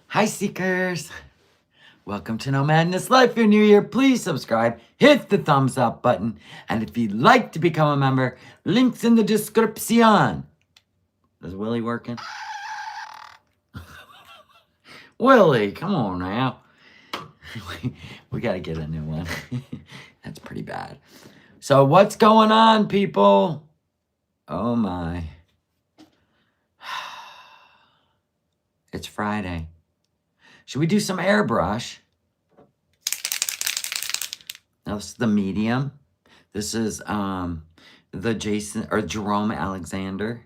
Hi, Seekers. Welcome to NOmadness Life. If you're new here, please subscribe, hit the thumbs up button, and if you'd like to become a member, links in the description. Is Willie working? Willie, come on now. we got to get a new one. That's pretty bad. So what's going on, people? Oh, my. It's Friday. Should we do some airbrush? Now, this is the medium. This is the Jerome Alexander.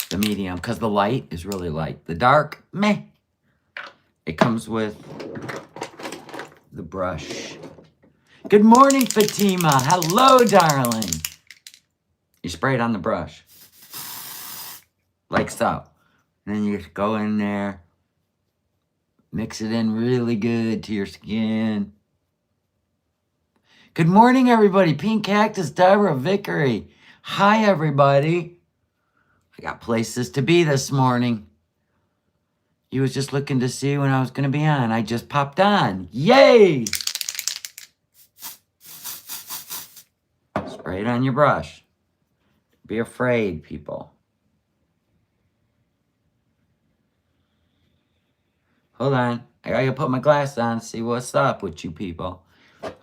The medium, because the light is really light. The dark, meh. It comes with the brush. Good morning, Fatima. Hello, darling. You spray it on the brush. Like so. And then you just go in there. Mix it in really good to your skin. Good morning, everybody. Pink Cactus, Deborah Vickery. Hi, everybody. I got places to be this morning. You was just looking to see when I was going to be on. I just popped on. Yay! Spray it on your brush. Don't be afraid, people. Hold on. I gotta put my glass on to see what's up with you people.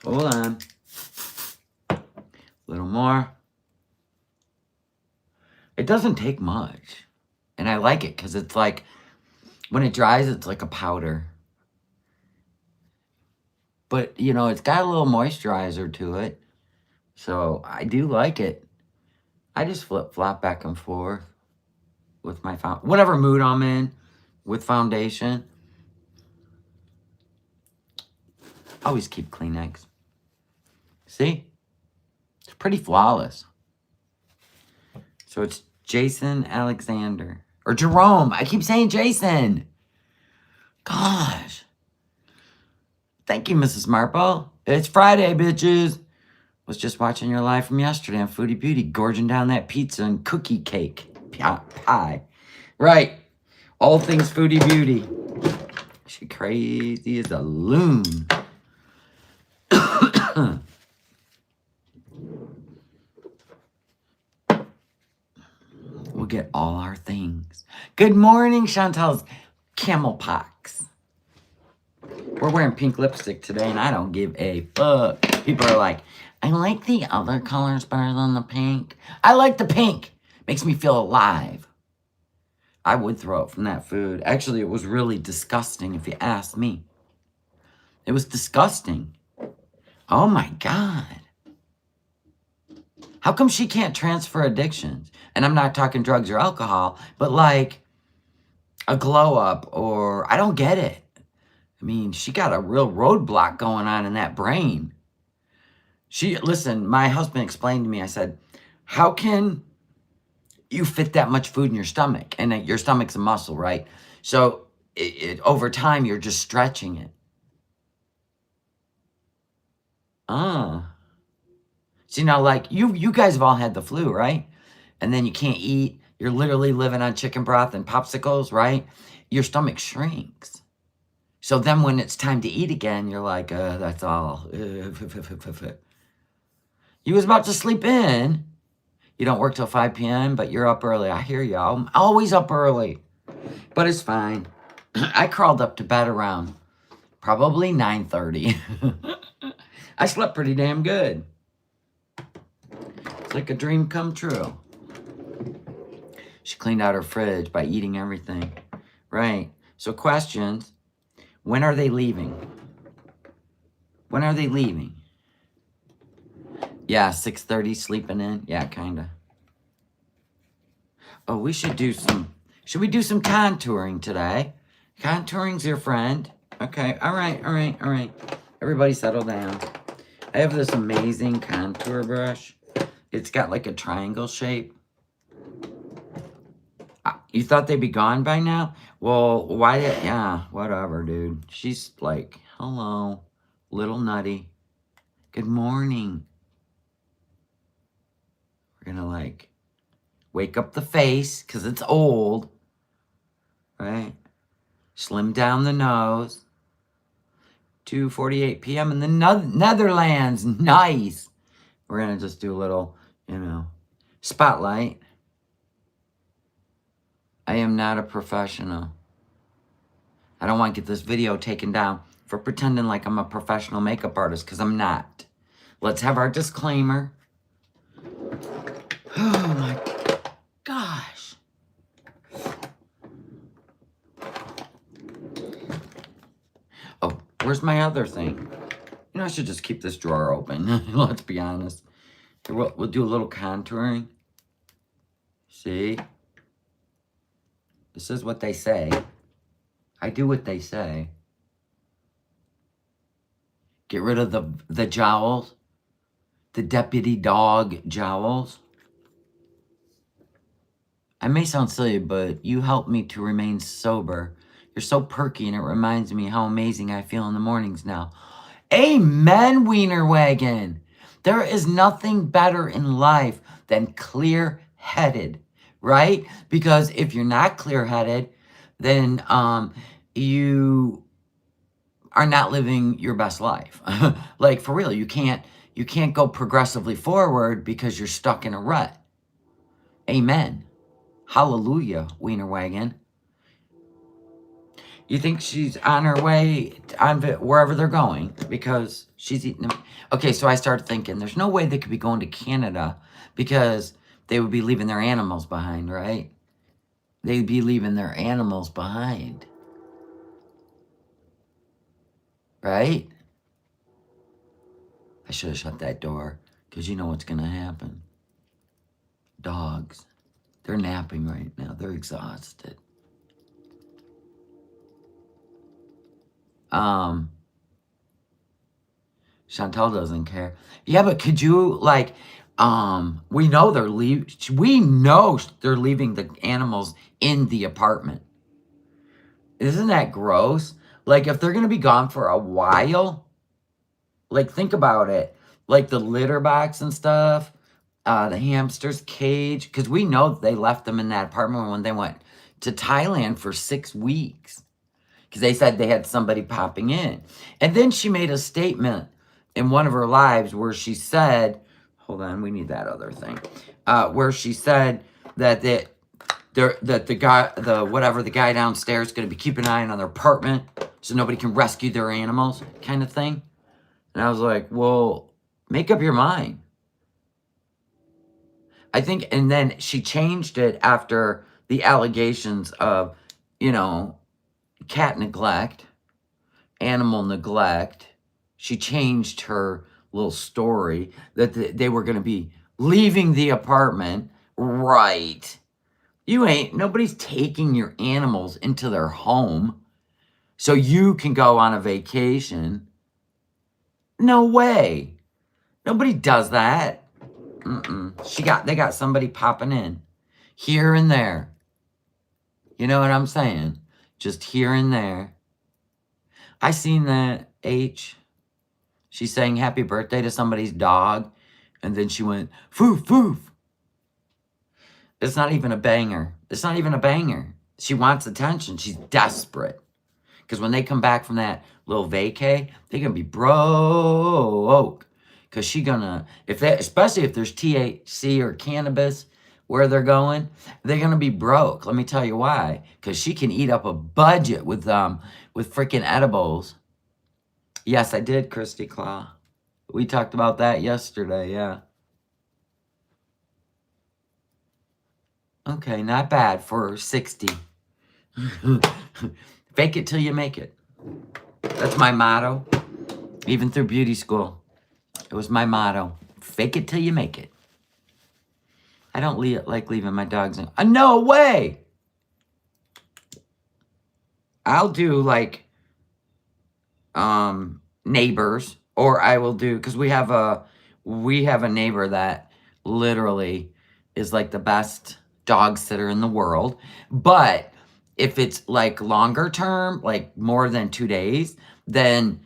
Hold on. A little more. It doesn't take much. And I like it because it's like, when it dries, it's like a powder. But, you know, it's got a little moisturizer to it. So I do like it. I just flip-flop back and forth with my whatever mood I'm in with foundation. Always keep Kleenex. See? It's pretty flawless. So it's Jason Alexander. Or Jerome. I keep saying Jason. Gosh. Thank you, Mrs. Marple. It's Friday, bitches. Was just watching your live from yesterday on Foodie Beauty, gorging down that pizza and cookie cake. Pie. Right. All things Foodie Beauty. She crazy as a loon. We'll get all our things. Good morning, Chantal's camel pox. We're wearing pink lipstick today, and I don't give a fuck. People are like, I like the other colors better than the pink. I like the pink. Makes me feel alive. I would throw up from that food. Actually, it was really disgusting if you ask me. It was disgusting. Oh my God. How come she can't transfer addictions? And I'm not talking drugs or alcohol, but like a glow up or I don't get it. I mean, she got a real roadblock going on in that brain. Listen, my husband explained to me, I said, how can you fit that much food in your stomach? And your stomach's a muscle, right? So over time, you're just stretching it. See, now, like, you guys have all had the flu, right? And then you can't eat. You're literally living on chicken broth and popsicles, right? Your stomach shrinks. So then when it's time to eat again, you're like, that's all. You was about to sleep in. You don't work till 5 p.m., but you're up early. I hear you. I'm always up early. But it's fine. I crawled up to bed around probably 9:30. I slept pretty damn good. It's like a dream come true. She cleaned out her fridge by eating everything. Right. So questions. When are they leaving? When are they leaving? Yeah, 6:30 sleeping in. Yeah, kind of. Oh, we should do some... Should we do some contouring today? Contouring's your friend. Okay, all right. Everybody settle down. I have this amazing contour brush. It's got like a triangle shape. You thought they'd be gone by now? Well, why did... Yeah, whatever, dude. She's like, hello, little nutty. Good morning. We're gonna like wake up the face because it's old. right? Slim down the nose. 2:48 p.m. in the Netherlands. Nice. We're going to just do a little, spotlight. I am not a professional. I don't want to get this video taken down for pretending like I'm a professional makeup artist, because I'm not. Let's have our disclaimer. Oh my gosh. Oh, where's my other thing? I should just keep this drawer open. Let's be honest. Here, we'll do a little contouring. See? This is what they say. I do what they say. Get rid of the jowls. The deputy dog jowls. I may sound silly, but you help me to remain sober. You're so perky, and it reminds me how amazing I feel in the mornings now. Amen, Wiener Wagon. There is nothing better in life than clear-headed, right? Because if you're not clear-headed, then you are not living your best life. Like, for real, you can't go progressively forward because you're stuck in a rut. Amen. Hallelujah, Wiener Wagon. You think she's on her way on wherever they're going because she's eating them? Okay, so I started thinking, there's no way they could be going to Canada because they would be leaving their animals behind, right? They'd be leaving their animals behind. Right? I should have shut that door because you know what's going to happen. Dogs. They're napping right now. They're exhausted. Chantal doesn't care. Yeah, but could you, like, we know they're leaving the animals in the apartment. Isn't that gross? Like, if they're going to be gone for a while, like, think about it. Like, the litter box and stuff, the hamster's cage, because we know they left them in that apartment when they went to Thailand for 6 weeks. Because they said they had somebody popping in. And then she made a statement in one of her lives where she said, hold on, we need that other thing, where she said that the guy downstairs is going to be keeping an eye on their apartment so nobody can rescue their animals, kind of thing. And I was like, well, make up your mind. I think, and then she changed it after the allegations of, cat neglect, animal neglect. She changed her little story that they were going to be leaving the apartment. Right. Nobody's taking your animals into their home so you can go on a vacation. No way. Nobody does that. They got somebody popping in here and there. You know what I'm saying? Just here and there. I seen that, H. She's saying happy birthday to somebody's dog, and then she went, foof, foof. It's not even a banger. It's not even a banger. She wants attention. She's desperate. Because when they come back from that little vacay, they're going to be broke. Because especially if there's THC or cannabis where they're going, they're going to be broke. Let me tell you why. Because she can eat up a budget with freaking edibles. Yes, I did, Christy Claw. We talked about that yesterday, yeah. Okay, not bad for 60. Fake it till you make it. That's my motto. Even through beauty school, it was my motto. Fake it till you make it. I don't like leaving my dogs in. No way! I'll do, like, neighbors, or I will do, because we have a neighbor that literally is like the best dog sitter in the world. But if it's like longer term, like more than 2 days, then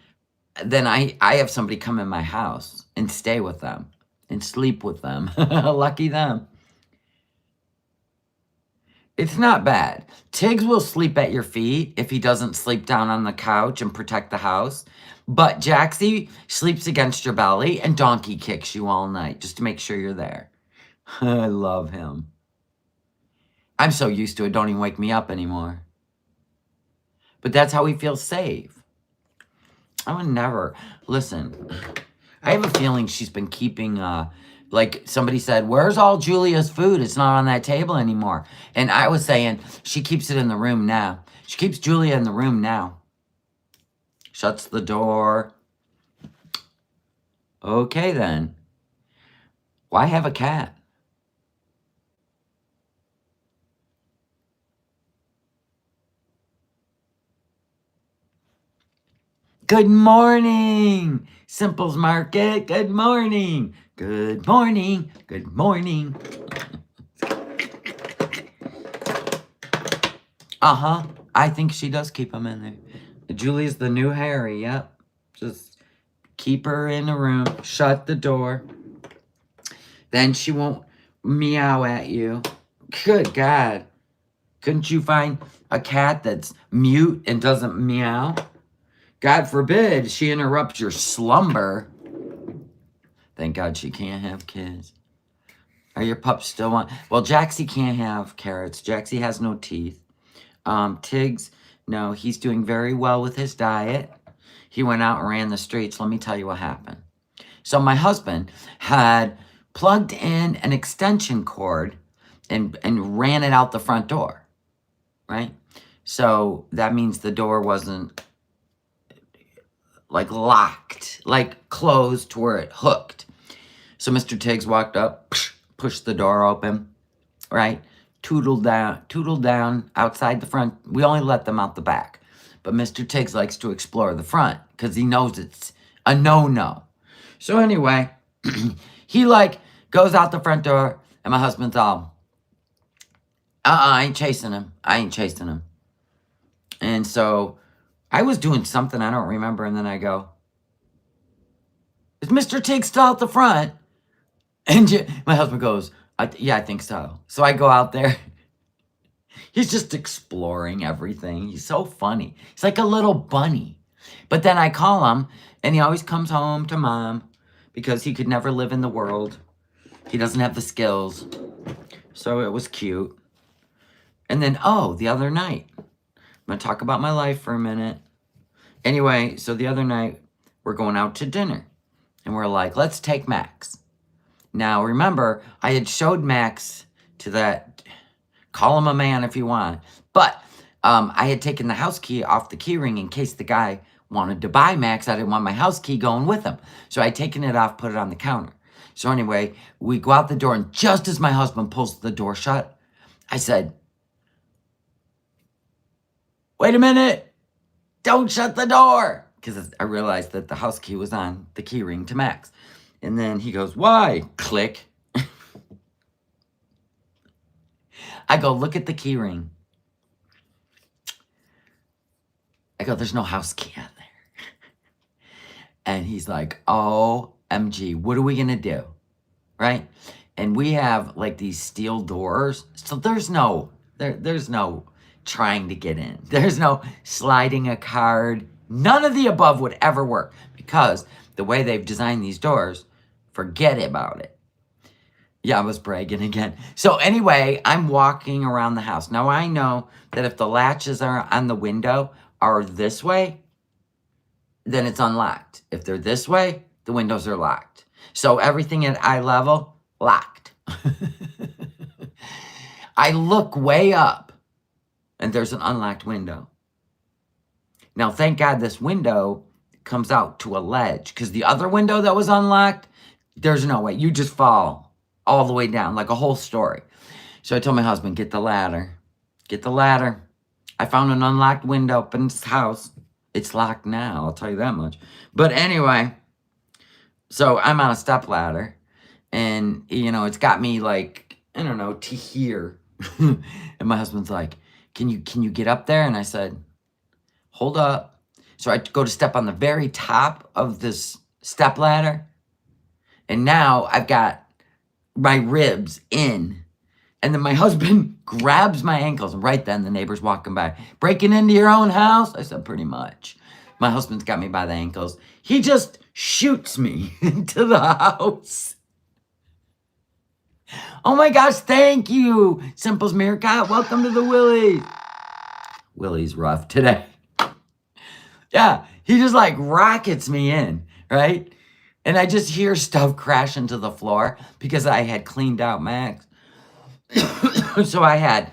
I have somebody come in my house and stay with them and sleep with them. Lucky them. It's not bad. Tiggs will sleep at your feet if he doesn't sleep down on the couch and protect the house. But Jaxie sleeps against your belly and donkey kicks you all night just to make sure you're there. I love him. I'm so used to it, don't even wake me up anymore. But that's how he feels safe. I would never. Listen, I have a feeling she's been keeping, like somebody said, where's all Julia's food? It's not on that table anymore. And I was saying, she keeps it in the room now. She keeps Julia in the room now. Shuts the door. Okay, then. Why have a cat? Good morning, Simples Market. Good morning. Good morning. Good morning. Uh-huh. I think she does keep him in there. Julie's the new Harry. Yep. Just keep her in a room. Shut the door. Then she won't meow at you. Good God. Couldn't you find a cat that's mute and doesn't meow? God forbid she interrupts your slumber. Thank God she can't have kids. Are your pups still on? Well, Jaxie can't have carrots. Jaxie has no teeth. Tiggs, no, he's doing very well with his diet. He went out and ran the streets. Let me tell you what happened. So my husband had plugged in an extension cord and ran it out the front door, right? So that means the door wasn't like locked, like closed to where it hooked. So Mr. Tiggs walked up, pushed the door open, right? Tootled down outside the front. We only let them out the back. But Mr. Tiggs likes to explore the front because he knows it's a no-no. So anyway, he like goes out the front door and my husband's all, I ain't chasing him. I ain't chasing him. And so I was doing something I don't remember, and then I go, is Mr. Tiggs still out the front? And my husband goes, yeah, I think so. So I go out there. He's just exploring everything. He's so funny. He's like a little bunny. But then I call him, and he always comes home to mom because he could never live in the world. He doesn't have the skills. So it was cute. And then, the other night, I'm going to talk about my life for a minute. Anyway, so the other night, we're going out to dinner. And we're like, let's take Max. Now, remember, I had showed Max to that, call him a man if you want. But I had taken the house key off the key ring in case the guy wanted to buy Max. I didn't want my house key going with him. So I had taken it off, put it on the counter. So anyway, we go out the door, and just as my husband pulls the door shut, I said, wait a minute, don't shut the door. Because I realized that the house key was on the key ring to Max. And then he goes, why? Click. I go, look at the key ring. I go, there's no house key on there. And he's like, OMG, what are we going to do? Right? And we have like these steel doors. So there's no trying to get in. There's no sliding a card. None of the above would ever work because the way they've designed these doors, forget about it. Yeah, I was bragging again. So anyway, I'm walking around the house. Now I know that if the latches are on the window are this way, then it's unlocked. If they're this way, the windows are locked. So everything at eye level, locked. I look way up and there's an unlocked window. Now, thank God this window comes out to a ledge because the other window that was unlocked, there's no way. You just fall all the way down, like a whole story. So I told my husband, get the ladder. Get the ladder. I found an unlocked window up in this house. It's locked now, I'll tell you that much. But anyway, so I'm on a step ladder. And, it's got me like, I don't know, to here. And my husband's like, can you get up there? And I said, hold up. So I go to step on the very top of this step ladder. And now I've got my ribs in And then my husband grabs my ankles, and right then the neighbor's walking by. Breaking into your own house? I said, pretty much. My husband's got me by the ankles. He just shoots me into the house. Oh my gosh, thank you, Simple's Meerkat. Welcome to the Willie. Willie's rough today. Yeah, he just like rockets me in, right? And I just hear stuff crash into the floor because I had cleaned out Max. So I had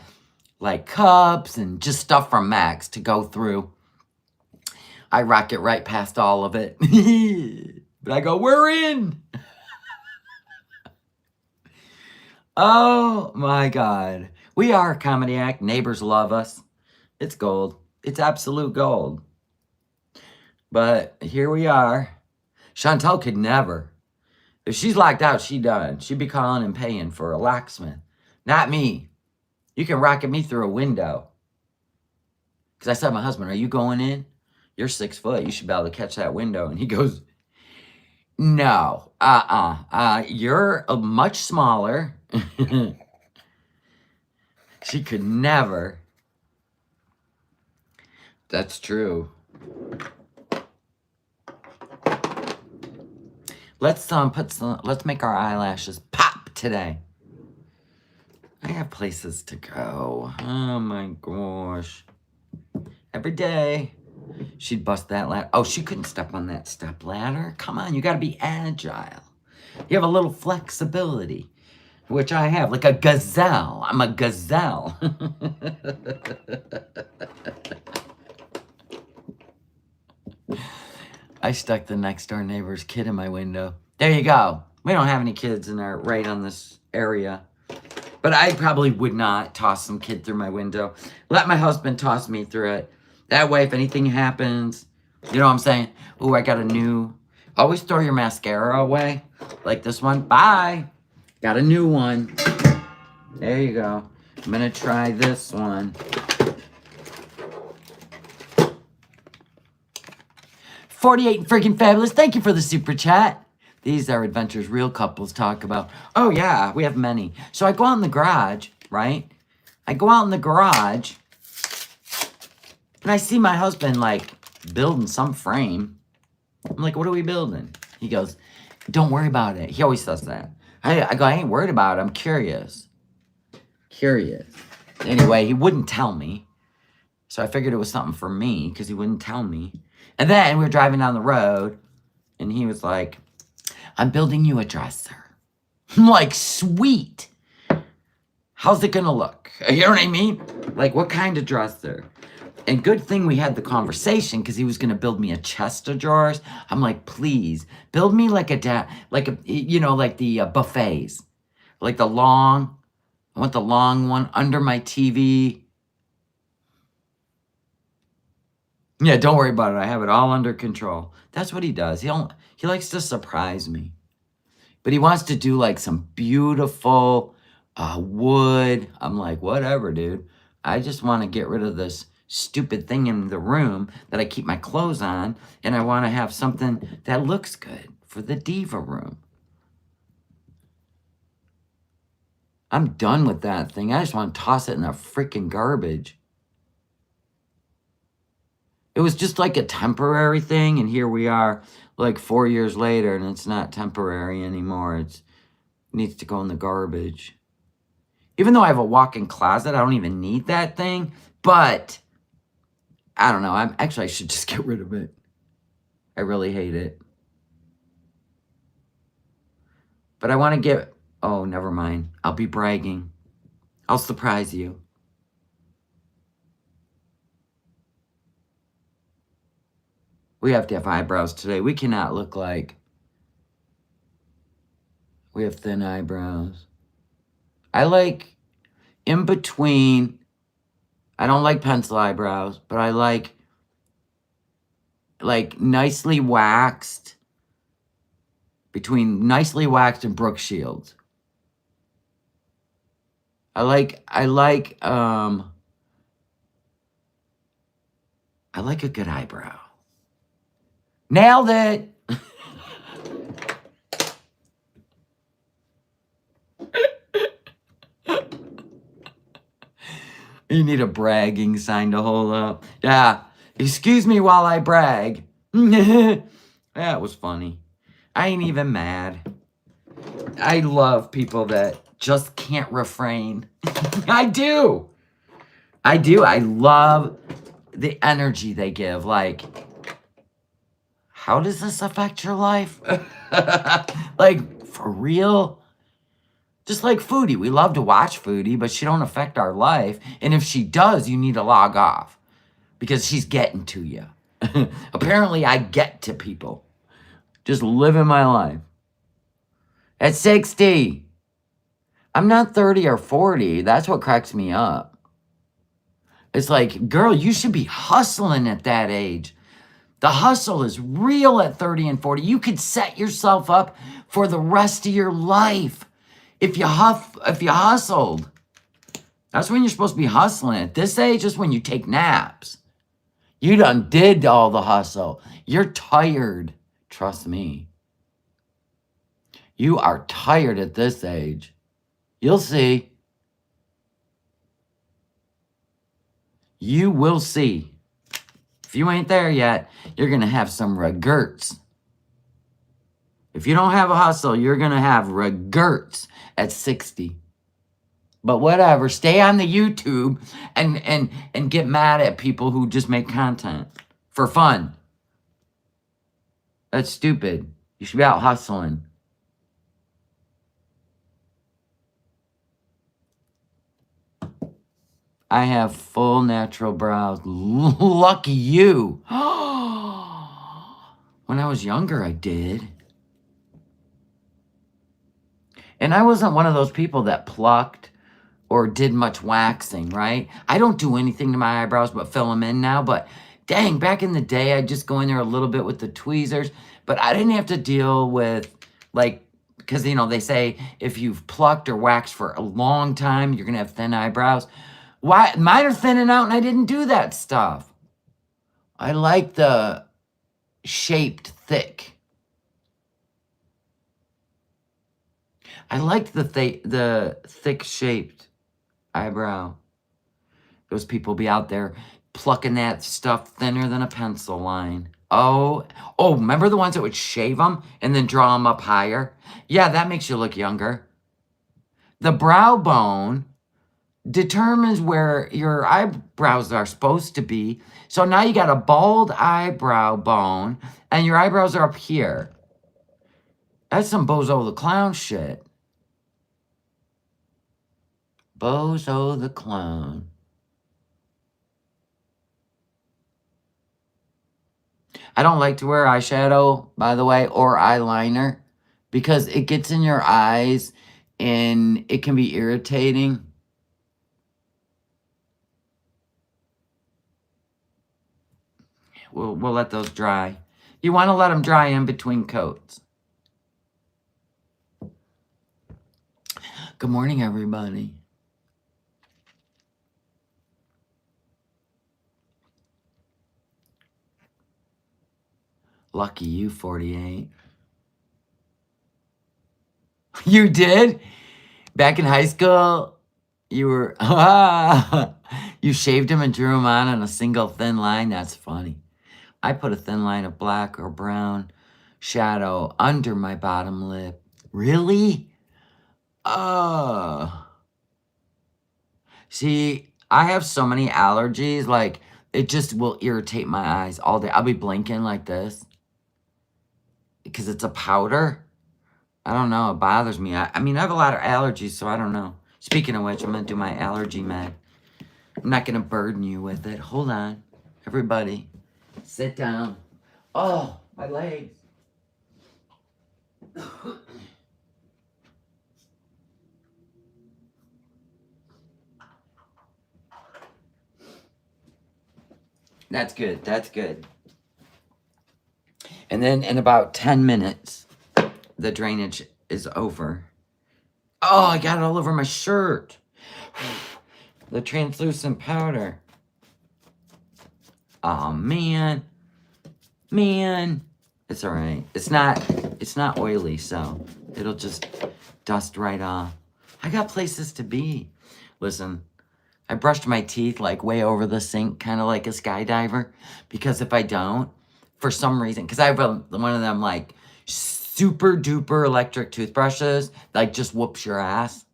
like cups and just stuff from Max to go through. I rocket right past all of it. But I go, we're in. Oh my God. We are a comedy act. Neighbors love us. It's gold. It's absolute gold. But here we are. Chantel could never. If she's locked out, she done. She'd be calling and paying for a locksmith. Not me. You can rocket me through a window. Because I said to my husband, are you going in? You're 6 foot. You should be able to catch that window. And he goes, no. You're much smaller. She could never. That's true. Let's make our eyelashes pop today. I have places to go. Oh my gosh. Every day. She'd bust that ladder. Oh, she couldn't step on that step ladder. Come on, you gotta be agile. You have a little flexibility, which I have, like a gazelle. I'm a gazelle. I stuck the next door neighbor's kid in my window. There you go. We don't have any kids in our right on this area. But I probably would not toss some kid through my window. Let my husband toss me through it. That way, if anything happens, you know what I'm saying? Ooh, I got a new... Always throw your mascara away. Like this one. Bye. Got a new one. There you go. I'm going to try this one. 48 freaking fabulous. Thank you for the super chat. These are adventures real couples talk about. Oh, yeah, we have many. So I go out in the garage, right? I go out in the garage, and I see my husband, like, building some frame. I'm like, what are we building? He goes, don't worry about it. He always says that. I go, I ain't worried about it. I'm curious. Curious. Anyway, he wouldn't tell me. So I figured it was something for me because he wouldn't tell me. And then we were driving down the road, and he was like, I'm building you a dresser. I'm like, sweet. How's it gonna look? You know what I mean? Like, what kind of dresser? And good thing we had the conversation because he was gonna build me a chest of drawers. I'm like, please, build me like like the buffets. Like the long, I want the long one under my TV. Yeah, don't worry about it. I have it all under control. That's what he does. He likes to surprise me. But he wants to do like some beautiful wood. I'm like, whatever, dude. I just want to get rid of this stupid thing in the room that I keep my clothes on. And I want to have something that looks good for the Diva room. I'm done with that thing. I just want to toss it in the freaking garbage. It was just like a temporary thing, and here we are like 4 years later, and it's not temporary anymore. It needs to go in the garbage. Even though I have a walk-in closet, I don't even need that thing, but I don't know. I should just get rid of it. I really hate it. But I want to get... Oh, never mind. I'll be bragging. I'll surprise you. We have to have eyebrows today. We cannot look like we have thin eyebrows. I like in between. I don't like pencil eyebrows, but I like nicely waxed, between nicely waxed and Brooke Shields. I like a good eyebrow. Nailed it. You need a bragging sign to hold up. Yeah. Excuse me while I brag. That was funny. I ain't even mad. I love people that just can't refrain. I do. I do. I love the energy they give. Like, how does this affect your life? Like, for real? Just like Foodie. We love to watch Foodie, but she don't affect our life. And if she does, you need to log off because she's getting to you. Apparently, I get to people. Just living my life. At 60. I'm not 30 or 40. That's what cracks me up. It's like, girl, you should be hustling at that age. The hustle is real at 30 and 40. You could set yourself up for the rest of your life if you hustled. That's when you're supposed to be hustling. At this age is when you take naps. You done did all the hustle. You're tired. Trust me. You are tired at this age. You'll see. You will see. If you ain't there yet, you're going to have some regrets. If you don't have a hustle, you're going to have regrets at 60. But whatever, stay on the YouTube and get mad at people who just make content for fun. That's stupid. You should be out hustling. I have full natural brows. Lucky you. When I was younger, I did. And I wasn't one of those people that plucked or did much waxing, right? I don't do anything to my eyebrows but fill them in now. But dang, back in the day, I'd just go in there a little bit with the tweezers. But I didn't have to deal with, like, because, you know, they say if you've plucked or waxed for a long time, you're going to have thin eyebrows. Why? Mine are thinning out and I didn't do that stuff. I like the shaped thick. I liked the thick shaped eyebrow. Those people be out there plucking that stuff thinner than a pencil line. Oh, remember the ones that would shave them and then draw them up higher? Yeah, that makes you look younger. The brow bone determines where your eyebrows are supposed to be. So now you got a bald eyebrow bone and your eyebrows are up here. That's some Bozo the Clown shit. Bozo the Clown. I don't like to wear eyeshadow, by the way, or eyeliner because it gets in your eyes and it can be irritating. We'll let those dry. You want to let them dry in between coats. Good morning, everybody. Lucky you, 48. You did? Back in high school, you were... You shaved him and drew him on a single thin line? That's funny. I put a thin line of black or brown shadow under my bottom lip. Really? See, I have so many allergies, like, it just will irritate my eyes all day. I'll be blinking like this because it's a powder. I don't know. It bothers me. I mean, I have a lot of allergies, so I don't know. Speaking of which, I'm going to do my allergy med. I'm not going to burden you with it. Hold on. Everybody, sit down. Oh, my legs. That's good. That's good. And then in about 10 minutes, the drainage is over. Oh, I got it all over my shirt. The translucent powder. Oh, man. Man. It's all right. It's not oily, so it'll just dust right off. I got places to be. Listen, I brushed my teeth like way over the sink, kind of like a skydiver, because if I don't, for some reason, because I have one of them like super duper electric toothbrushes, like just whoops your ass.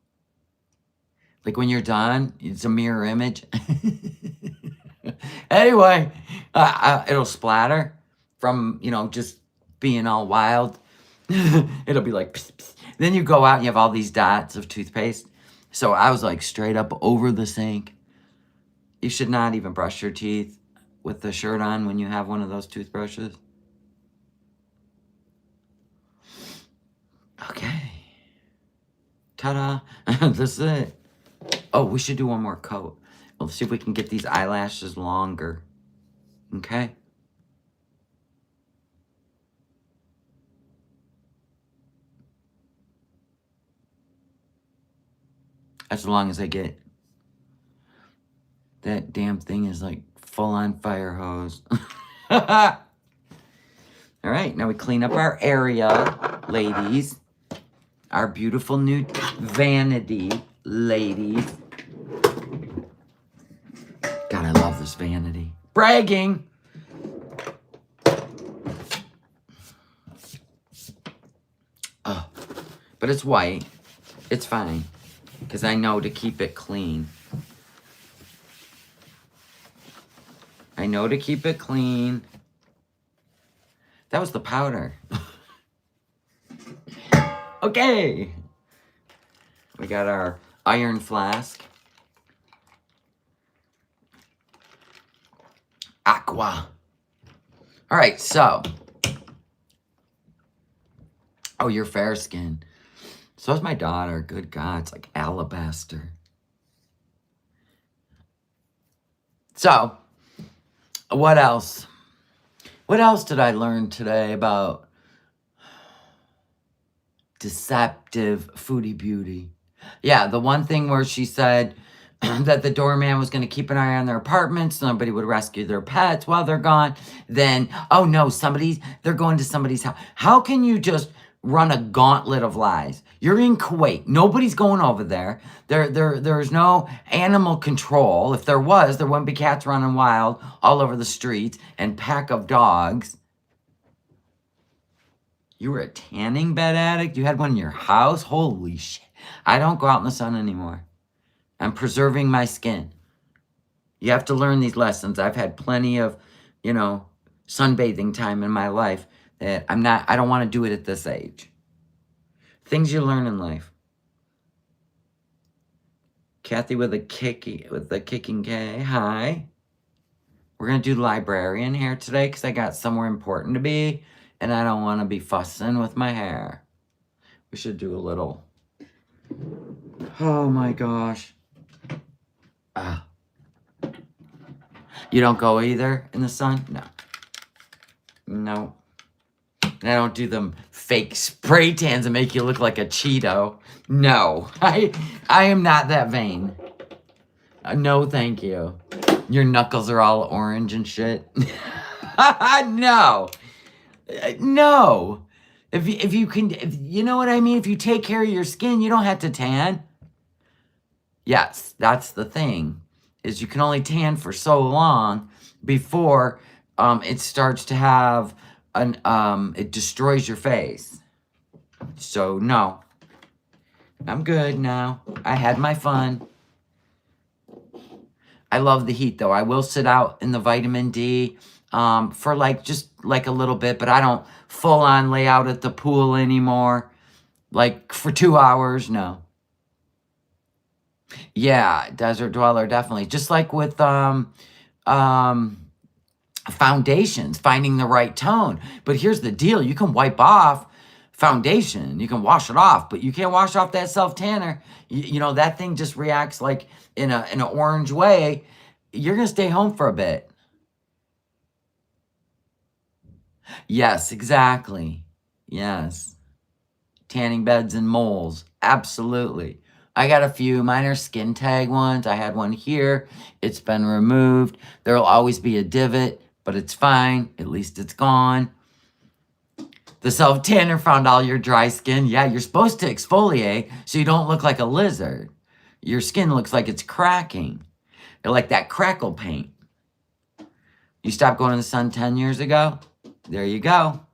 Like when you're done, it's a mirror image. Anyway, it'll splatter from, just being all wild. It'll be like, pss, pss. Then you go out and you have all these dots of toothpaste. So I was like straight up over the sink. You should not even brush your teeth with the shirt on when you have one of those toothbrushes. Okay. Ta-da. This is it. Oh, we should do one more coat. Let's see if we can get these eyelashes longer. Okay? As long as I get... That damn thing is like full-on fire hose. All right, now we clean up our area, ladies. Our beautiful new vanity, ladies. God, I love this vanity. Bragging! Oh, but it's white. It's fine, because I know to keep it clean. I know to keep it clean. That was the powder. Okay. We got our iron flask. Aqua. All right, so. Oh, you're fair skin. So is my daughter. Good God, it's like alabaster. So, what else? What else did I learn today about deceptive foodie beauty? Yeah, the one thing where she said that the doorman was going to keep an eye on their apartments, so nobody would rescue their pets while they're gone. Then, oh no, they're going to somebody's house. How can you just run a gauntlet of lies? You're in Kuwait. Nobody's going over there. There's no animal control. If there was, there wouldn't be cats running wild all over the streets and pack of dogs. You were a tanning bed addict? You had one in your house? Holy shit. I don't go out in the sun anymore. I'm preserving my skin. You have to learn these lessons. I've had plenty of, sunbathing time in my life that I don't want to do it at this age. Things you learn in life. Kathy with the kicking K. Hi. We're going to do librarian here today because I got somewhere important to be and I don't want to be fussing with my hair. We should do a little. Oh my gosh. You don't go either in the sun? No. No. And I don't do them fake spray tans that make you look like a Cheeto. No. I am not that vain. No, thank you. Your knuckles are all orange and shit. No. No. If you know what I mean? If you take care of your skin, you don't have to tan. Yes, that's the thing. Is you can only tan for so long before it starts to have it destroys your face. So no, I'm good now. I had my fun. I love the heat though. I will sit out in the vitamin D for just a little bit, but I don't full on lay out at the pool anymore. Like for 2 hours, no. Yeah, desert dweller, definitely. Just like with foundations, finding the right tone. But here's the deal. You can wipe off foundation. You can wash it off, but you can't wash off that self-tanner. That thing just reacts like in an orange way. You're going to stay home for a bit. Yes, exactly. Yes. Tanning beds and moles. Absolutely. I got a few. Mine are skin tag ones. I had one here. It's been removed. There'll always be a divot, but it's fine. At least it's gone. The self-tanner found all your dry skin. Yeah, you're supposed to exfoliate so you don't look like a lizard. Your skin looks like it's cracking. You're like that crackle paint. You stopped going in the sun 10 years ago? There you go.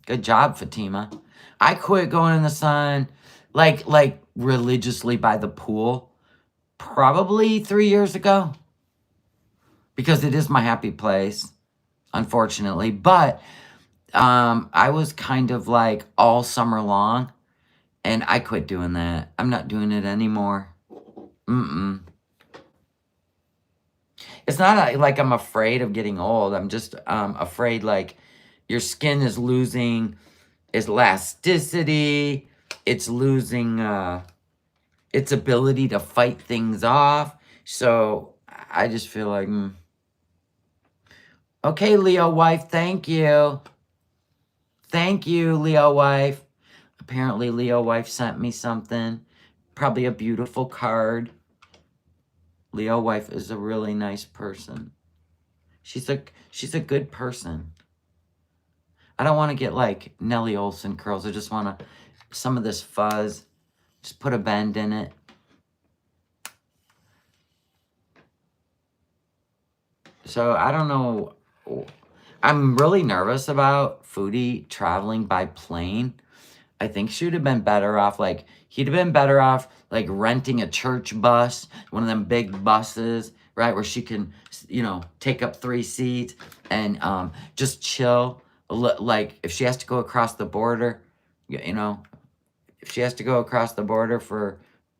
Good job, Fatima. I quit going in the sun like religiously by the pool probably 3 years ago because it is my happy place, unfortunately. But I was kind of like all summer long, and I quit doing that. I'm not doing it anymore. It's not like I'm afraid of getting old. I'm just afraid like your skin is losing its elasticity. It's losing its ability to fight things off. So I just feel like, okay, Leo wife, thank you. Thank you, Leo wife. Apparently, Leo wife sent me something. Probably a beautiful card. Leo wife is a really nice person. She's a good person. I don't want to get like Nelly Olson curls. I just want to, some of this fuzz, just put a bend in it. So I don't know. I'm really nervous about Foodie traveling by plane. I think she would have been better off, like, he'd have been better off, like, renting a church bus, one of them big buses, right, where she can, you know, take up 3 seats and just chill. Like, if she has to go across the border, you know, if she has to go across the border for,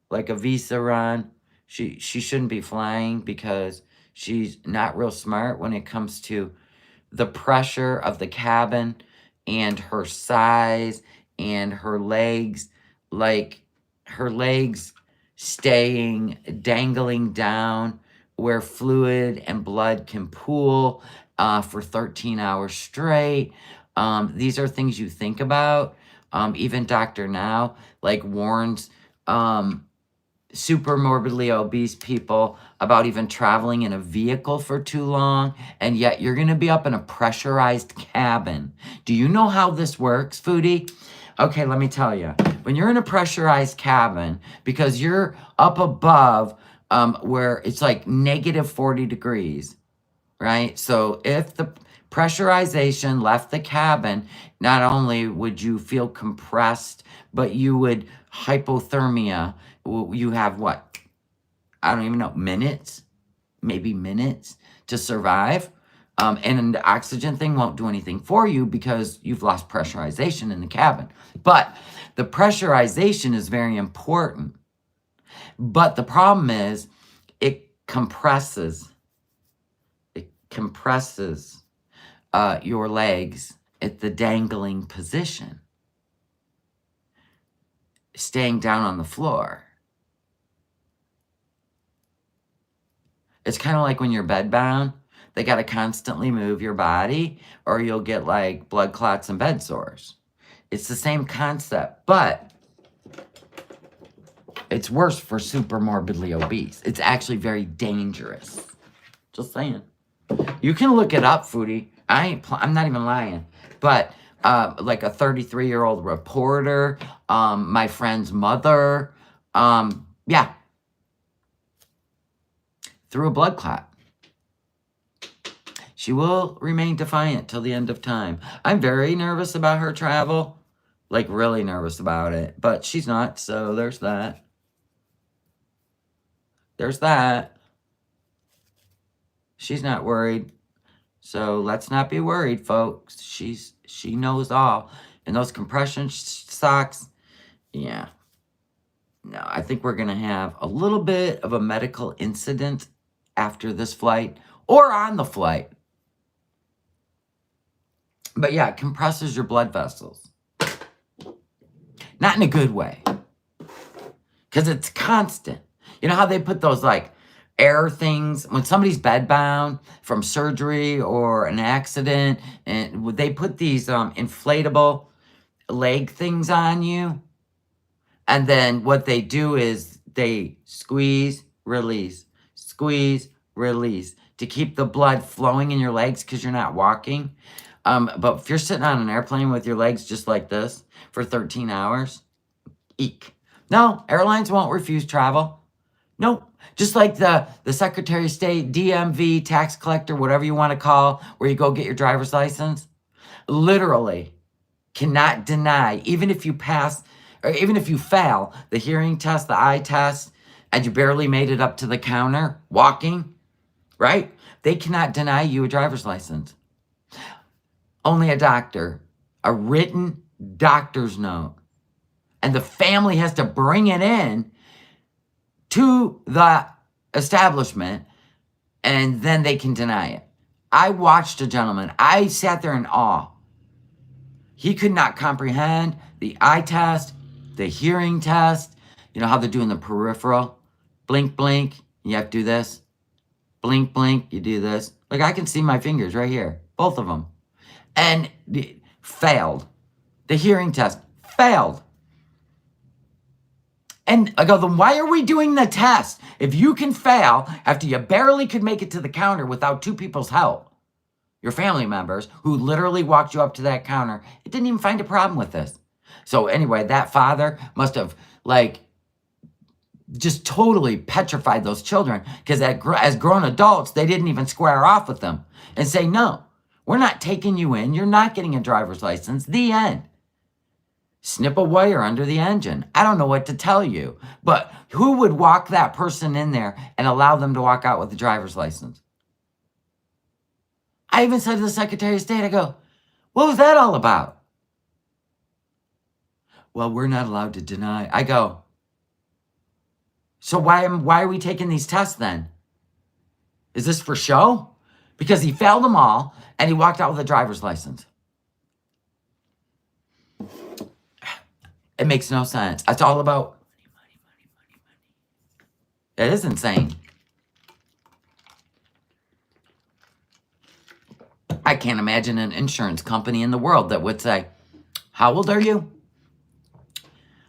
like, a visa run, she shouldn't be flying because she's not real smart when it comes to the pressure of the cabin and her size and her legs, like her legs staying dangling down where fluid and blood can pool for 13 hours straight. These are things you think about. Even Dr. Now like warns super morbidly obese people about even traveling in a vehicle for too long, and yet you're going to be up in a pressurized cabin. Do you know how this works, Foodie? Okay, let me tell you. When you're in a pressurized cabin, because you're up above where it's like negative 40 degrees, right? So if the pressurization left the cabin, not only would you feel compressed, but you would hypothermia. You have what? I don't even know, minutes, maybe minutes to survive. And the oxygen thing won't do anything for you because you've lost pressurization in the cabin. But the pressurization is very important. But the problem is it compresses your legs at the dangling position, staying down on the floor. It's kind of like when you're bedbound, they got to constantly move your body or you'll get like blood clots and bed sores. It's the same concept, but it's worse for super morbidly obese. It's actually very dangerous. Just saying. You can look it up, Foodie. I'm not even lying. But like a 33-year-old reporter, my friend's mother, yeah, through a blood clot. She will remain defiant till the end of time. I'm very nervous about her travel. Like, really nervous about it. But she's not, so there's that. There's that. She's not worried. So let's not be worried, folks. She knows all. And those compression socks, yeah. No, I think we're going to have a little bit of a medical incident after this flight or on the flight. But yeah, it compresses your blood vessels. Not in a good way. Because it's constant. You know how they put those like air things when somebody's bedbound from surgery or an accident, and they put these inflatable leg things on you, and then what they do is they squeeze, release to keep the blood flowing in your legs because you're not walking. But if you're sitting on an airplane with your legs just like this for 13 hours, eek. No, airlines won't refuse travel. Nope. Just like the Secretary of State, DMV, tax collector, whatever you want to call, where you go get your driver's license, literally cannot deny, even if you pass, or even if you fail the hearing test, the eye test, and you barely made it up to the counter walking, right? They cannot deny you a driver's license. Only a doctor, a written doctor's note. And the family has to bring it in to the establishment, and then they can deny it. I watched a gentleman. I sat there in awe. He could not comprehend the eye test, the hearing test. You know how they're doing the peripheral? Blink, blink, you have to do this. Blink, blink, you do this. Like, I can see my fingers right here, both of them. And failed. The hearing test failed. And I go, then why are we doing the test? If you can fail after you barely could make it to the counter without two people's help, your family members who literally walked you up to that counter, it didn't even find a problem with this. So anyway, that father must have just totally petrified those children, because as grown adults, they didn't even square off with them and say, no, we're not taking you in. You're not getting a driver's license. The end. Snip a wire under the engine. I don't know what to tell you, but who would walk that person in there and allow them to walk out with a driver's license? I even said to the Secretary of State, I go, what was that all about? Well, we're not allowed to deny. I go, so why are we taking these tests then? Is this for show? Because he failed them all and he walked out with a driver's license. It makes no sense. It's all about money. It is insane. I can't imagine an insurance company in the world that would say, how old are you?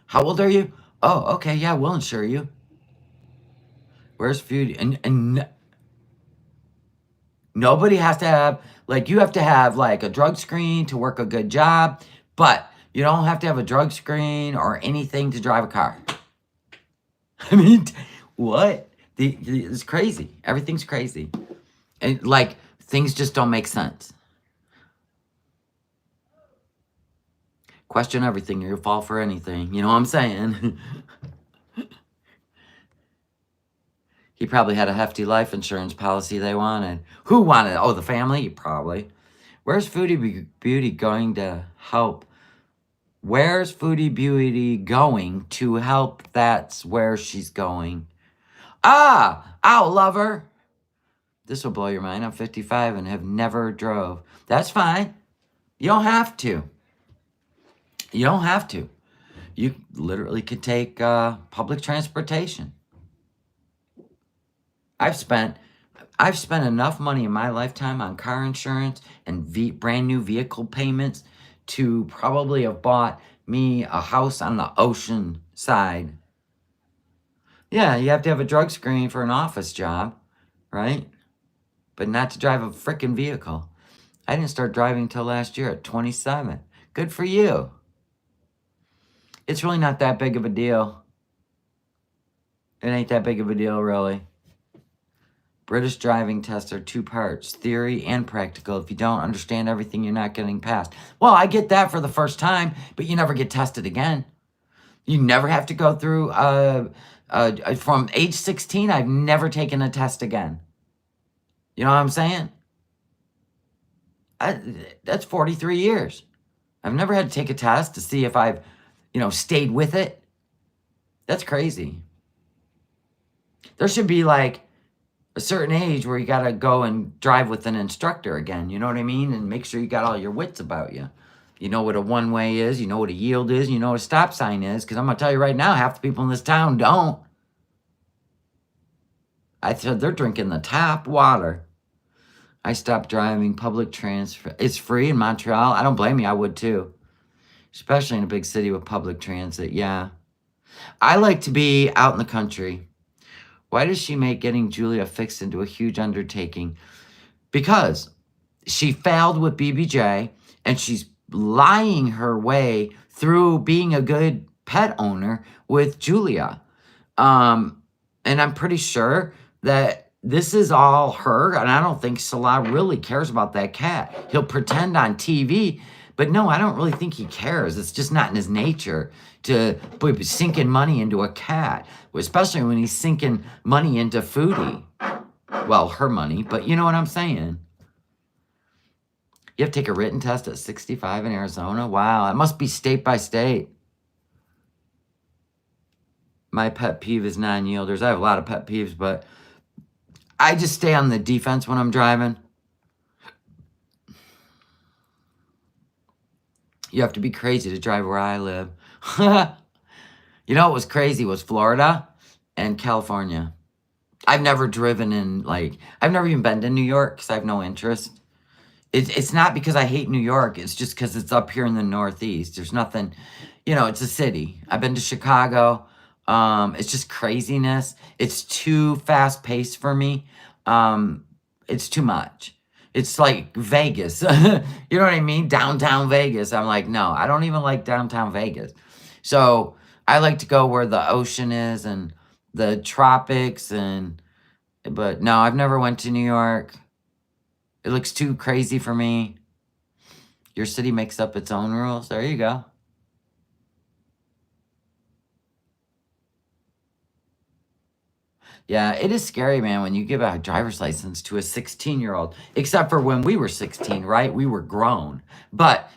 How old are you? Oh, okay, yeah, we'll insure you. Where's food? And nobody has to have, you have to have a drug screen to work a good job, but you don't have to have a drug screen or anything to drive a car. I mean, what? It's crazy. Everything's crazy. And things just don't make sense. Question everything, you'll fall for anything. You know what I'm saying? He probably had a hefty life insurance policy they wanted. Who wanted it? Oh, the family? Probably. Where's Foodie Beauty going to help? Where's Foodie Beauty going to help? That's where she's going. I'll love her. This will blow your mind. I'm 55 and have never drove. That's fine. You don't have to. You don't have to. You literally could take public transportation. I've spent enough money in my lifetime on car insurance and brand new vehicle payments to probably have bought me a house on the ocean side. Yeah, you have to have a drug screen for an office job, right? But not to drive a freaking vehicle. I didn't start driving until last year at 27. Good for you. It's really not that big of a deal. It ain't that big of a deal, really. British driving tests are 2 parts, theory and practical. If you don't understand everything, you're not getting passed. Well, I get that for the first time, but you never get tested again. You never have to go through, from age 16, I've never taken a test again. You know what I'm saying? That's 43 years. I've never had to take a test to see if I've, stayed with it. That's crazy. There should be a certain age where you got to go and drive with an instructor again. You know what I mean? And make sure you got all your wits about you. You know what a one-way is. You know what a yield is. You know what a stop sign is. Because I'm going to tell you right now, half the people in this town don't. I said they're drinking the tap water. I stopped driving public transit. It's free in Montreal. I don't blame you. I would too. Especially in a big city with public transit. Yeah. I like to be out in the country. Why does she make getting Julia fixed into a huge undertaking? Because she failed with BBJ and she's lying her way through being a good pet owner with Julia. And I'm pretty sure that this is all her, and I don't think Salah really cares about that cat. He'll pretend on TV, but no, I don't really think he cares. It's just not in his nature to be sinking money into a cat, especially when he's sinking money into Foodie. Well, her money, but you know what I'm saying. You have to take a written test at 65 in Arizona? Wow, it must be state by state. My pet peeve is non-yielders. I have a lot of pet peeves, but I just stay on the defense when I'm driving. You have to be crazy to drive where I live. You know what was crazy was Florida and California. I've never driven in, like, I've never even been to New York because I have no interest. It's not because I hate New York. It's just because it's up here in the Northeast. There's nothing, you know, it's a city. I've been to Chicago. It's just craziness. It's too fast paced for me. It's too much. It's like Vegas. You know what I mean? Downtown Vegas. I'm like, no, I don't even like downtown Vegas. So I like to go where the ocean is and the tropics but no, I've never went to New York. It looks too crazy for me. Your city makes up its own rules. There you go. Yeah, it is scary, man, when you give a driver's license to a 16-year-old. Except for when we were 16, right? We were grown.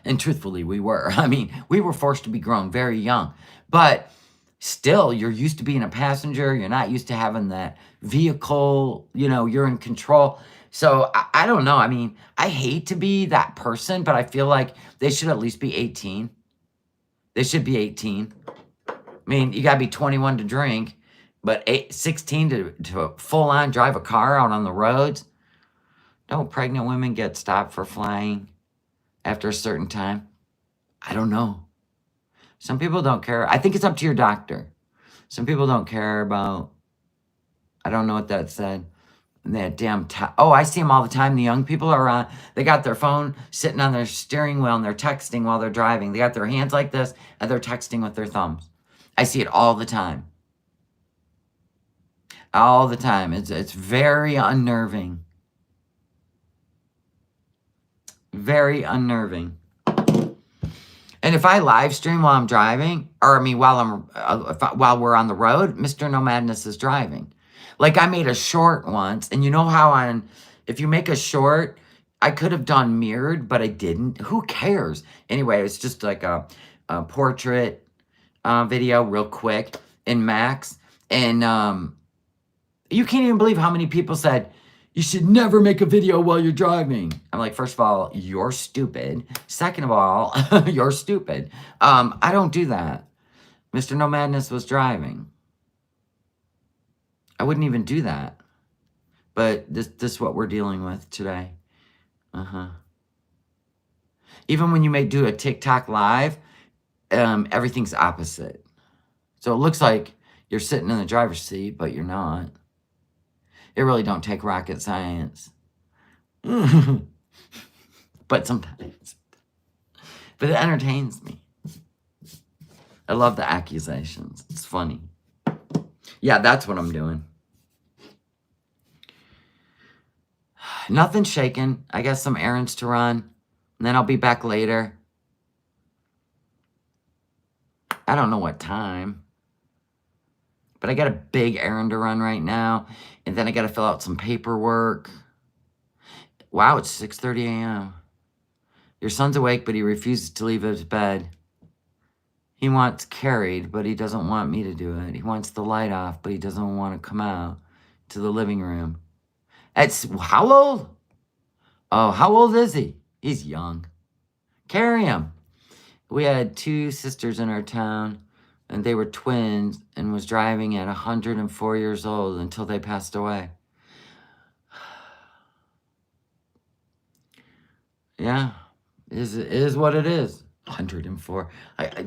And truthfully, we were. I mean, we were forced to be grown very young. But still, you're used to being a passenger. You're not used to having that vehicle. You know, you're in control. So I don't know. I mean, I hate to be that person, but I feel like they should at least be 18. They should be 18. I mean, you got to be 21 to drink. But 16 to full on drive a car out on the roads? Don't pregnant women get stopped for flying after a certain time? I don't know. Some people don't care. I think it's up to your doctor. Some people don't care about, I don't know what that said. That damn, oh, I see them all the time. The young people are on, they got their phone sitting on their steering wheel and they're texting while they're driving. They got their hands like this and they're texting with their thumbs. I see it all the time. All the time. It's very unnerving. Very unnerving. And if I live stream while I'm driving, or I mean while we're on the road, Mr. No Madness is driving. Like I made a short once, and you know how if you make a short, I could have done mirrored, but I didn't. Who cares? Anyway, it's just like a portrait video real quick in Max. And you can't even believe how many people said, you should never make a video while you're driving. I'm like, first of all, you're stupid. Second of all, you're stupid. I don't do that. Mr. No Madness was driving. I wouldn't even do that. But this is what we're dealing with today. Even when you may do a TikTok live, everything's opposite. So it looks like you're sitting in the driver's seat, but you're not. It really don't take rocket science. But sometimes. But it entertains me. I love the accusations. It's funny. Yeah, that's what I'm doing. Nothing shaking. I got some errands to run. And then I'll be back later. I don't know what time. But I got a big errand to run right now. And then I got to fill out some paperwork. Wow, it's 6:30 a.m. Your son's awake, but he refuses to leave his bed. He wants carried, but he doesn't want me to do it. He wants the light off, but he doesn't want to come out to the living room. How old? Oh, how old is he? He's young. Carry him. We had 2 sisters in our town. And they were twins and was driving at 104 years old until they passed away. Yeah, it is what it is. 104.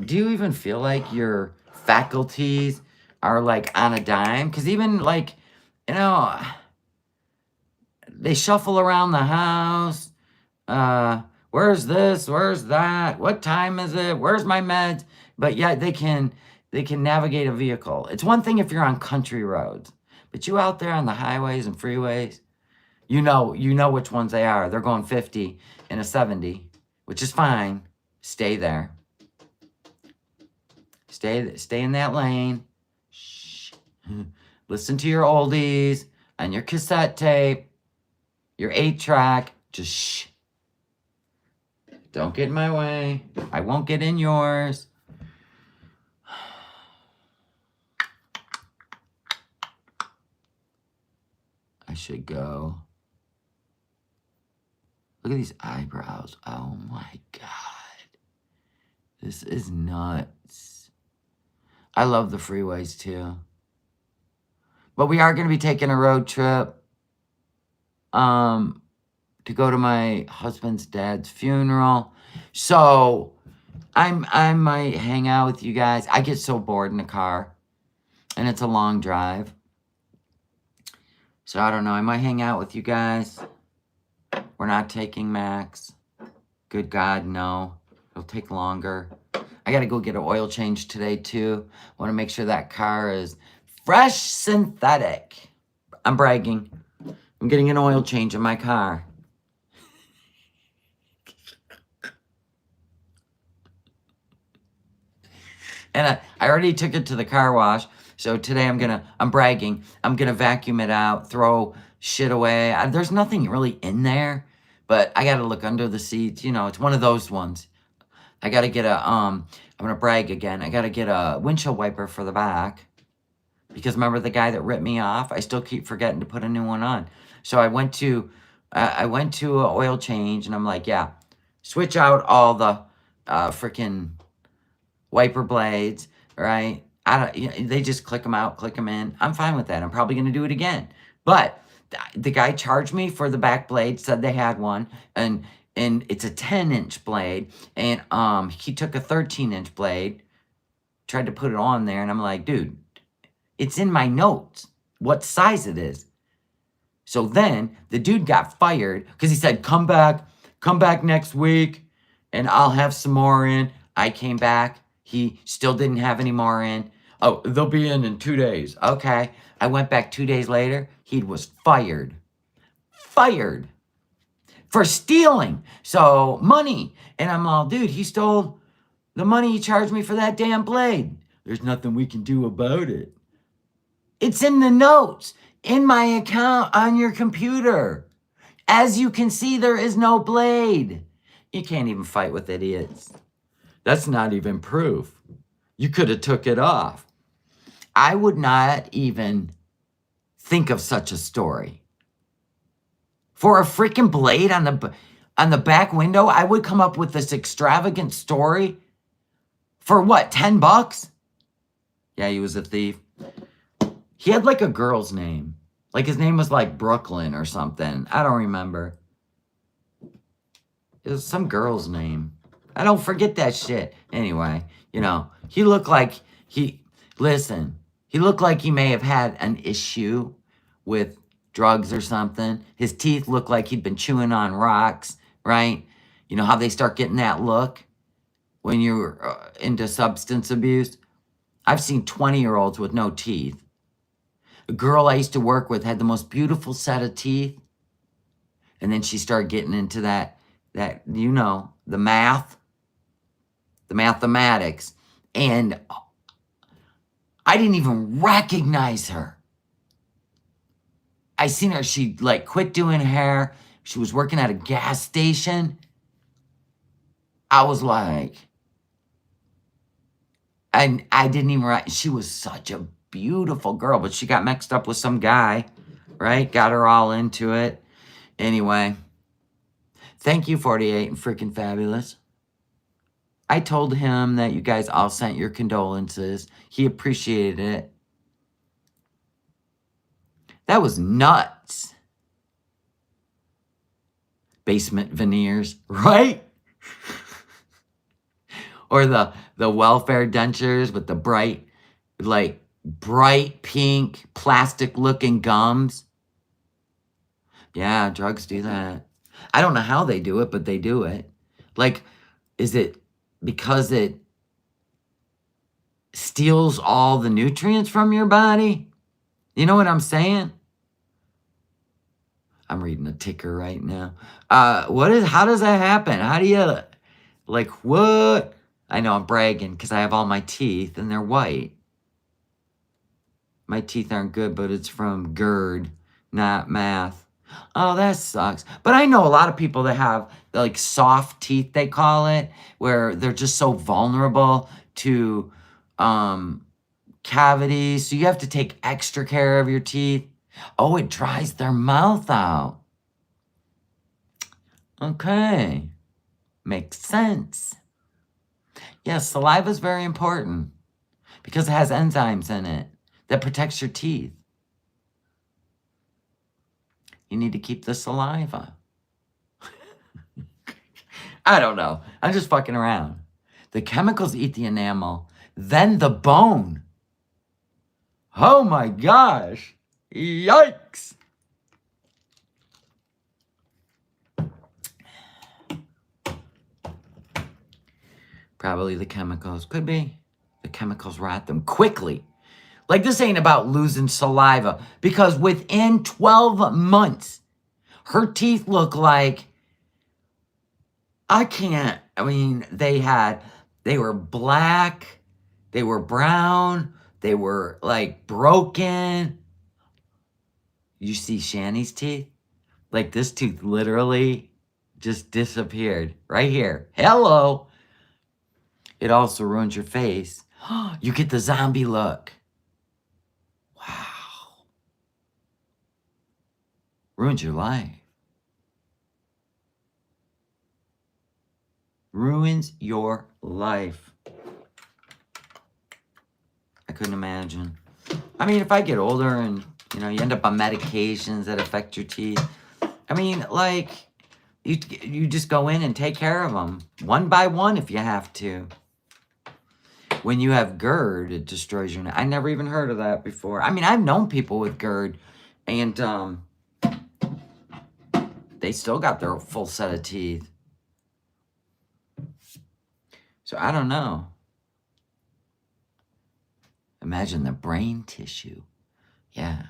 Do you even feel like your faculties are like on a dime? Because even like, you know, they shuffle around the house. Where's this? Where's that? What time is it? Where's my meds? But yeah, they can navigate a vehicle. It's one thing if you're on country roads. But you out there on the highways and freeways, you know which ones they are. They're going 50 and a 70, which is fine. Stay there. Stay in that lane. Shh. Listen to your oldies on your cassette tape, your 8-track. Just shh. Don't get in my way. I won't get in yours. I should go. Look at these eyebrows. Oh my God. This is nuts. I love the freeways too. But we are going to be taking a road trip to go to my husband's dad's funeral. So I might hang out with you guys. I get so bored in the car, and it's a long drive. So I don't know. I might hang out with you guys. We're not taking Max. Good God, no. It'll take longer. I got to go get an oil change today, too. I want to make sure that car is fresh synthetic. I'm bragging. I'm getting an oil change in my car. And I already took it to the car wash. So today I'm bragging. I'm going to vacuum it out, throw shit away. There's nothing really in there, but I got to look under the seats. You know, it's one of those ones. I got to get I'm going to brag again. I got to get a windshield wiper for the back. Because remember the guy that ripped me off? I still keep forgetting to put a new one on. So I went to an oil change, and I'm like, yeah, switch out all the freaking wiper blades, right? They just click them out, click them in. I'm fine with that. I'm probably going to do it again. But the guy charged me for the back blade, said they had one, and it's a 10-inch blade, and he took a 13-inch blade, tried to put it on there, and I'm like, dude, it's in my notes what size it is. So then the dude got fired because he said, come back next week, and I'll have some more in. I came back. He still didn't have any more in. Oh, they'll be in 2 days. Okay. I went back 2 days later. He was fired. Fired. For stealing. So, money. And I'm all, dude, he stole the money he charged me for that damn blade. There's nothing we can do about it. It's in the notes. In my account on your computer. As you can see, there is no blade. You can't even fight with idiots. That's not even proof. You could have took it off. I would not even think of such a story. For a freaking blade on the back window, I would come up with this extravagant story. For what, $10? Yeah, he was a thief. He had like a girl's name. Like his name was like Brooklyn or something. I don't remember. It was some girl's name. I don't forget that shit. Anyway, you know, he looked like he looked like he may have had an issue with drugs or something. His teeth looked like he'd been chewing on rocks, right? You know how they start getting that look when you're into substance abuse? I've seen 20-year-olds with no teeth. A girl I used to work with had the most beautiful set of teeth. And then she started getting into that you know, the mathematics. And I didn't even recognize her. I seen her, she like quit doing hair. She was working at a gas station. I was like, and I didn't even, she was such a beautiful girl, but she got mixed up with some guy, right? Got her all into it. Anyway, thank you, 48 and freaking fabulous. I told him that you guys all sent your condolences. He appreciated it. That was nuts. Basement veneers, right? Or the welfare dentures with the bright pink plastic looking gums. Yeah, drugs do that. I don't know how they do it, but they do it. Like, is it because it steals all the nutrients from your body? You know what I'm saying? I'm reading a ticker right now. How does that happen? How do you, like, what? I know I'm bragging because I have all my teeth and they're white. My teeth aren't good, but it's from GERD, not math. Oh, that sucks. But I know a lot of people that have like soft teeth, they call it, where they're just so vulnerable to um, cavities. So you have to take extra care of your teeth. Oh, it dries their mouth out. Okay. Makes sense. Yes, saliva is very important because it has enzymes in it that protects your teeth. You need to keep the saliva. I don't know. I'm just fucking around. The chemicals eat the enamel, then the bone. Oh my gosh. Yikes. Probably the chemicals. Could be. The chemicals rot them quickly. Like, this ain't about losing saliva, because within 12 months, her teeth look like, I can't. I mean, they were black, they were brown, they were like broken. You see Shani's teeth? Like, this tooth literally just disappeared right here. Hello. It also ruins your face. You get the zombie look. Wow. Ruins your life. Ruins your life. I couldn't imagine. I mean, if I get older and, you end up on medications that affect your teeth, I mean, like, you just go in and take care of them one by one if you have to. When you have GERD, it destroys your. I never even heard of that before. I mean, I've known people with GERD, and they still got their full set of teeth. So I don't know. Imagine the brain tissue. Yeah.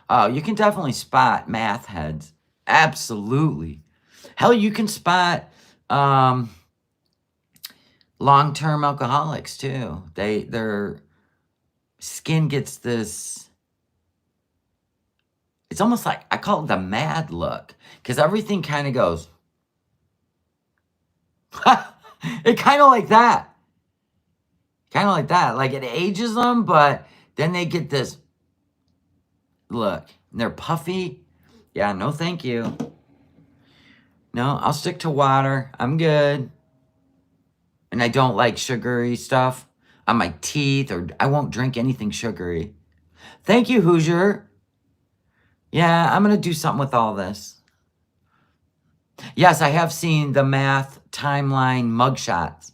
Oh, you can definitely spot math heads. Absolutely. Hell, you can spot long-term alcoholics too. Their skin gets this, it's almost like, I call it the mad look, because everything kind of goes, it kind of like that. Kind of like that. Like, it ages them, but then they get this look. And they're puffy. Yeah, no thank you. No, I'll stick to water. I'm good. And I don't like sugary stuff on my teeth, or I won't drink anything sugary. Thank you, Hoosier. Yeah, I'm going to do something with all this. Yes, I have seen the math timeline mugshots.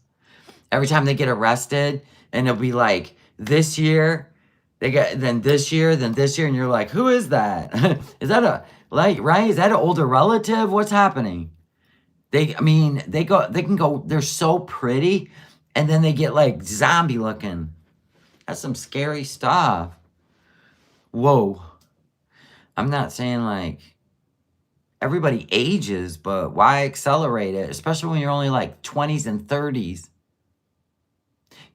Every time they get arrested, and it'll be like, this year, then this year, and you're like, who is that? Is that right? Is that an older relative? What's happening? They can go, they're so pretty, and then they get like zombie looking. That's some scary stuff. Whoa. I'm not saying like everybody ages, but why accelerate it? Especially when you're only like 20s and 30s.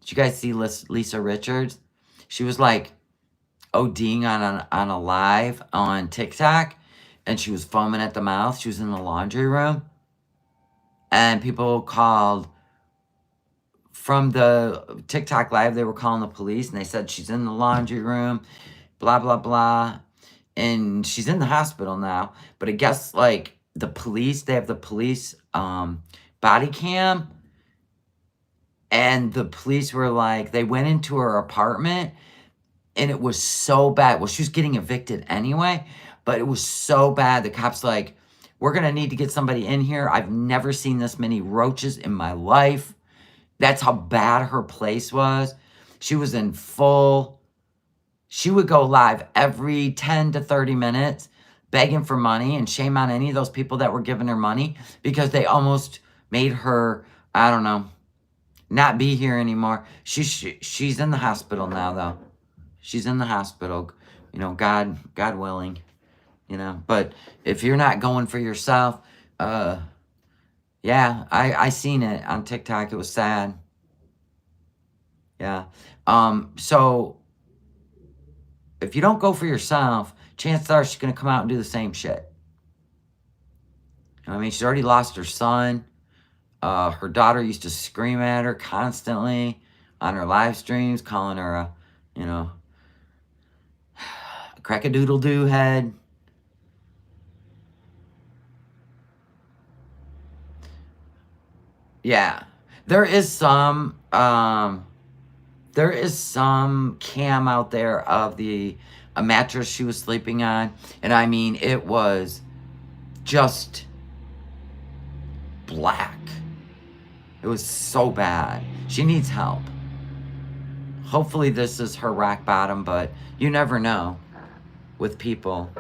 Did you guys see Lisa Richards? She was like ODing on a live on TikTok, and she was foaming at the mouth. She was in the laundry room, and people called from the TikTok live. They were calling the police, and they said she's in the laundry room, blah, blah, blah. And she's in the hospital now. But I guess, like, the police, they have the police body cam. And the police were like, they went into her apartment, and it was so bad. Well, she was getting evicted anyway, but it was so bad. The cops like, we're going to need to get somebody in here. I've never seen this many roaches in my life. That's how bad her place was. She was in full. She would go live every 10 to 30 minutes begging for money, and shame on any of those people that were giving her money, because they almost made her, I don't know, not be here anymore. She's in the hospital now, though. She's in the hospital, you know, God willing, you know. But if you're not going for yourself, yeah, I seen it on TikTok. It was sad. Yeah. So if you don't go for yourself, chances are she's gonna come out and do the same shit. You know what I mean, she's already lost her son. Her daughter used to scream at her constantly on her live streams, calling her a, you know, crack-a-doodle-doo head. Yeah. There is some cam out there of a mattress she was sleeping on. And I mean, it was just black. It was so bad. She needs help. Hopefully this is her rock bottom, but you never know with people.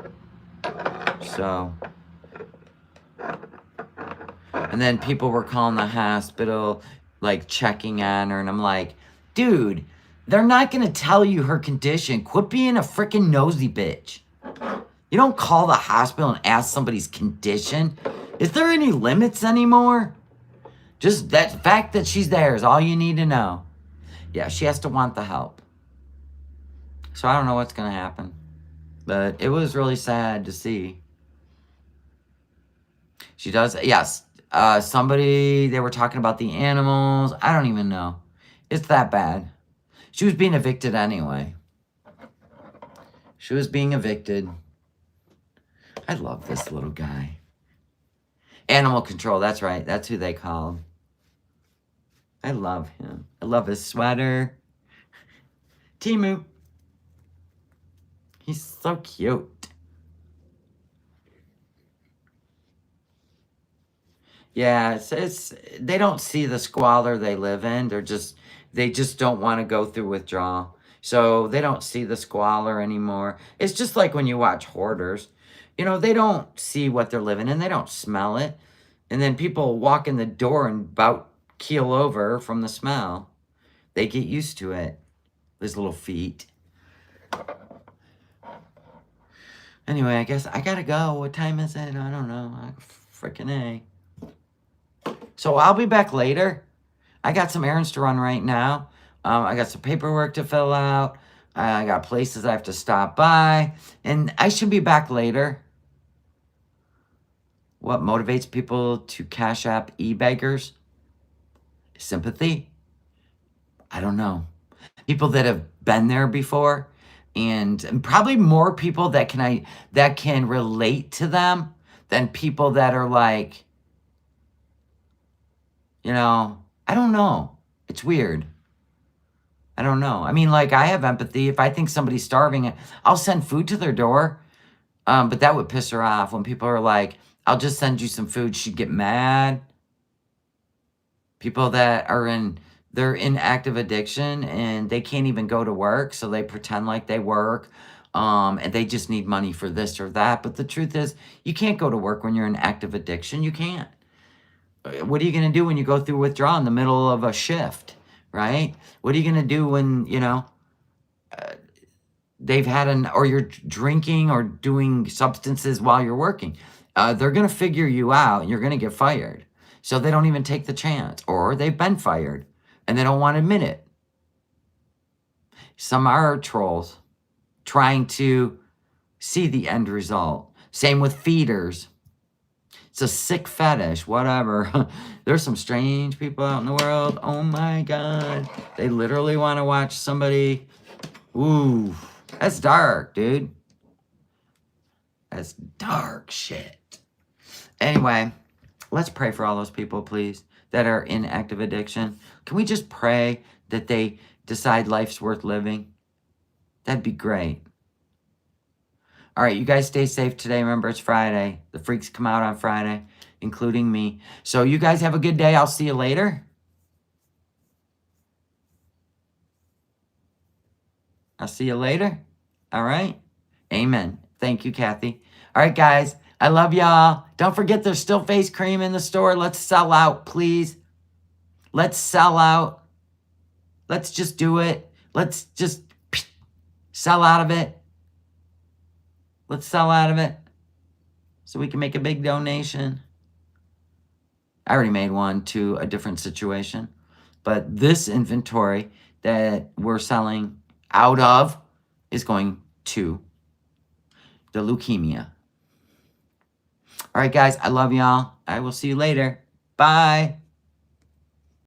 So, and then people were calling the hospital, like checking on her, and I'm like, dude, they're not gonna tell you her condition. Quit being a freaking nosy bitch. You don't call the hospital and ask somebody's condition. Is there any limits anymore? Just that fact that she's there is all you need to know. Yeah, she has to want the help. So I don't know what's gonna happen. But it was really sad to see. She does, yes. Somebody, they were talking about the animals. I don't even know. It's that bad. She was being evicted anyway. She was being evicted. I love this little guy. Animal control, that's right. That's who they called. I love him. I love his sweater. Timu. He's so cute. Yeah, it's they don't see the squalor they live in. They just don't want to go through withdrawal. So they don't see the squalor anymore. It's just like when you watch hoarders. You know, they don't see what they're living in. They don't smell it. And then people walk in the door and about keel over from the smell. They get used to it. Those little feet. Anyway, I guess I gotta go. What time is it? I don't know. Freaking A. So I'll be back later. I got some errands to run right now. I got some paperwork to fill out. I got places I have to stop by. And I should be back later. What motivates people to cash app e-beggars? Sympathy? I don't know. People that have been there before. And probably more people that can relate to them than people that are like, you know, I don't know. It's weird. I don't know. I mean, like, I have empathy. If I think somebody's starving, I'll send food to their door. But that would piss her off when people are like, I'll just send you some food. She'd get mad. People that are they're in active addiction and they can't even go to work. So they pretend like they work. And they just need money for this or that. But the truth is, you can't go to work when you're in active addiction. You can't. What are you going to do when you go through withdrawal in the middle of a shift, right? What are you going to do when, you know, they've had or you're drinking or doing substances while you're working? They're going to figure you out and you're going to get fired. So they don't even take the chance, or they've been fired and they don't want to admit it. Some are trolls trying to see the end result. Same with feeders. It's a sick fetish, whatever. There's some strange people out in the world. Oh my God. They literally want to watch somebody. Ooh, that's dark, dude. That's dark shit. Anyway, let's pray for all those people, please, that are in active addiction. Can we just pray that they decide life's worth living? That'd be great. All right, you guys stay safe today. Remember, it's Friday. The freaks come out on Friday, including me. So you guys have a good day. I'll see you later. I'll see you later. All right. Amen. Thank you, Kathy. All right, guys. I love y'all. Don't forget there's still face cream in the store. Let's sell out, please. Let's sell out. Let's just do it. Let's just sell out of it. Let's sell out of it so we can make a big donation. I already made one to a different situation. But this inventory that we're selling out of is going to the leukemia. All right, guys, I love y'all. I will see you later. Bye.